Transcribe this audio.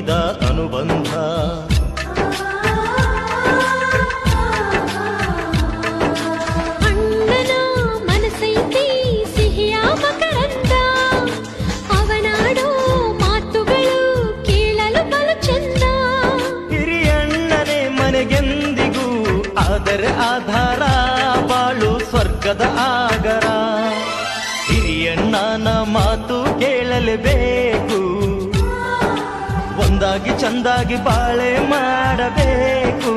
ಹೊಂದಿದ ಅನುಬಂಧ. ಅಣ್ಣನ ಮನಸೈತಿ ಸಿಹಿಯ ಮಕರಂದ, ಅವನಾಡೋ ಮಾತುಗಳು ಕೇಳಲು ಬಲು ಚಂದ. ಹಿರಿಯಣ್ಣನೇ ಮನೆಗೆಂದಿಗೂ ಆದರೆ ಆಧಾರ, ಬಾಳು ಸ್ವರ್ಗದ ಆಗರ. ಹಿರಿಯಣ್ಣನ ಮಾತು ಕೇಳಲೇಬೇಕು, ಒಂದಾಗಿ ಚಂದಾಗಿ ಬಾಳೆ ಮಾಡಬೇಕು.